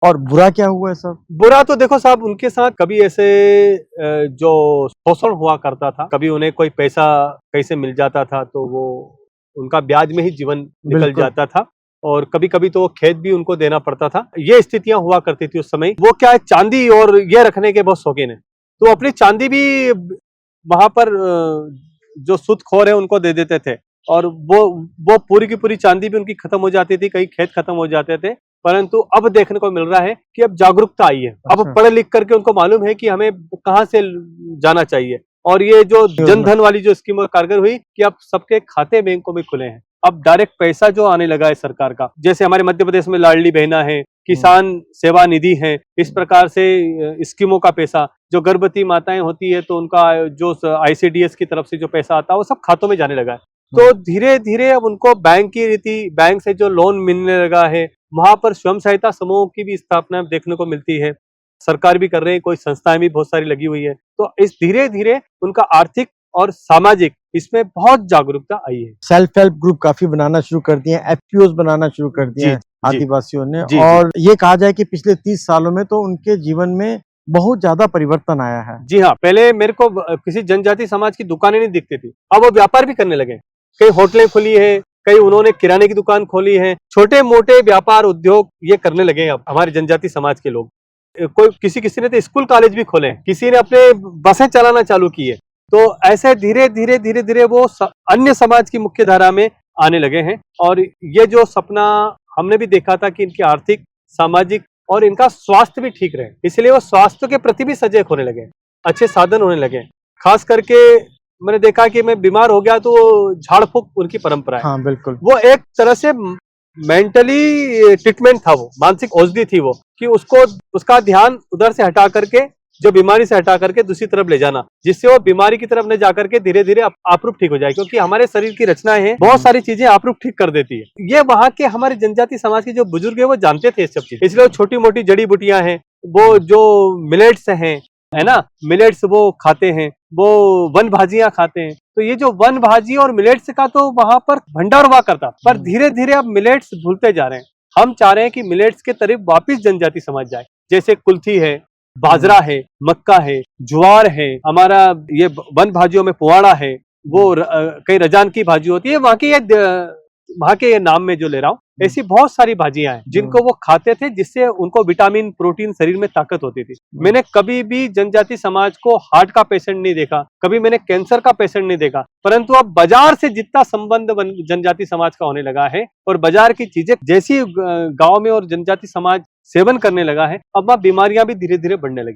और बुरा क्या हुआ है सर? बुरा तो देखो साहब, उनके साथ कभी ऐसे जो शोषण हुआ करता था, कभी उन्हें कोई पैसा कैसे मिल जाता था तो वो उनका ब्याज में ही जीवन निकल जाता था, और कभी कभी तो खेत भी उनको देना पड़ता था। ये स्थितियां हुआ करती थी उस समय। वो क्या है, चांदी और ये रखने के बहुत शौकीन है, तो अपनी चांदी भी वहां पर जो सूदखोर है उनको दे देते थे, और वो पूरी की पूरी चांदी भी उनकी खत्म हो जाती थी, कई खेत खत्म हो जाते थे। परंतु अब देखने को मिल रहा है कि अब जागरूकता आई है। अब पढ़े लिख करके उनको मालूम है कि हमें कहाँ से जाना चाहिए, और ये जो जनधन वाली जो स्कीम कारगर हुई कि अब सबके खाते बैंकों में खुले हैं। अब डायरेक्ट पैसा जो आने लगा है सरकार का, जैसे हमारे मध्य प्रदेश में लाडली बहना है, किसान सेवा निधि है, इस प्रकार से स्कीमों का पैसा, जो गर्भवती माताएं होती है तो उनका जो ICDS की तरफ से जो पैसा आता है वो सब खातों में जाने लगा है। तो धीरे धीरे अब उनको बैंक की रीति, बैंक से जो लोन मिलने लगा है, वहां पर स्वयं सहायता समूहों की भी स्थापना देखने को मिलती है। सरकार भी कर रहे हैं, कोई संस्थाएं भी बहुत सारी लगी हुई है। तो इस धीरे धीरे उनका आर्थिक और सामाजिक इसमें बहुत जागरूकता आई है। सेल्फ हेल्प ग्रुप काफी बनाना शुरू कर दिए हैं, FPOs बनाना शुरू कर दिए हैं आदिवासियों ने, और ये कहा जाए कि पिछले 30 सालों में तो उनके जीवन में बहुत ज्यादा परिवर्तन आया है। जी हाँ, पहले मेरे को किसी जनजाति समाज की दुकानें नहीं दिखती थी, अब वो व्यापार भी करने लगे। कई होटलें खुली है, कई उन्होंने किराने की दुकान खोली है, छोटे मोटे व्यापार उद्योग ये करने लगे हैं अब हमारे जनजाति समाज के लोग। कोई किसी ने तो स्कूल कॉलेज भी खोले, किसी ने अपने बसें चलाना चालू की है। तो ऐसे धीरे धीरे वो अन्य समाज की मुख्य धारा में आने लगे हैं। और ये जो सपना हमने भी देखा था कि इनकी आर्थिक, सामाजिक और इनका स्वास्थ्य भी ठीक रहे, इसलिए वो स्वास्थ्य के प्रति भी सजग होने लगे, अच्छे साधन होने लगे। खास करके मैंने देखा कि मैं बीमार हो गया तो झाड़ फूक उनकी परंपरा है। हाँ बिल्कुल, वो एक तरह से मेंटली ट्रीटमेंट था, वो मानसिक औषधि थी, वो कि उसको उसका ध्यान उधर से हटा करके, जो बीमारी से हटा करके दूसरी तरफ ले जाना, जिससे वो बीमारी की तरफ न जाकर के धीरे धीरे आपरूप ठीक हो जाए। क्योंकि हमारे शरीर की रचनाएं हैं, बहुत सारी चीजें आपरूप ठीक कर देती है। ये वहां के हमारे जनजाति समाज के जो बुजुर्ग है वो जानते थे सब चीज, इसलिए छोटी मोटी जड़ी बूटियां हैं, वो जो मिलेट्स हैं, है ना, मिलेट्स वो खाते हैं, वो वन भाजियां खाते हैं। तो ये जो वन भाजी और मिलेट्स का तो वहां पर भंडार हुआ करता, पर धीरे धीरे अब मिलेट्स भूलते जा रहे हैं। हम चाह रहे हैं कि मिलेट्स के तरफ वापिस जनजाति समाज जाए, जैसे कुल्थी है, बाजरा है, मक्का है, ज्वार है, हमारा ये वन भाजियों में पुआड़ा है, वो कई रजान की भाजी होती है, वहां के नाम में जो ले रहा हूँ, ऐसी बहुत सारी भाजियां हैं जिनको वो खाते थे, जिससे उनको विटामिन, प्रोटीन, शरीर में ताकत होती थी। मैंने कभी भी जनजाति समाज को हार्ट का पेशेंट नहीं देखा, कभी मैंने कैंसर का पेशेंट नहीं देखा। परंतु अब बाजार से जितना संबंध जनजाति समाज का होने लगा है, और बाजार की चीजें जैसी गांव में और जनजाति समाज सेवन करने लगा है, अब वहां बीमारियां भी धीरे धीरे बढ़ने लगी।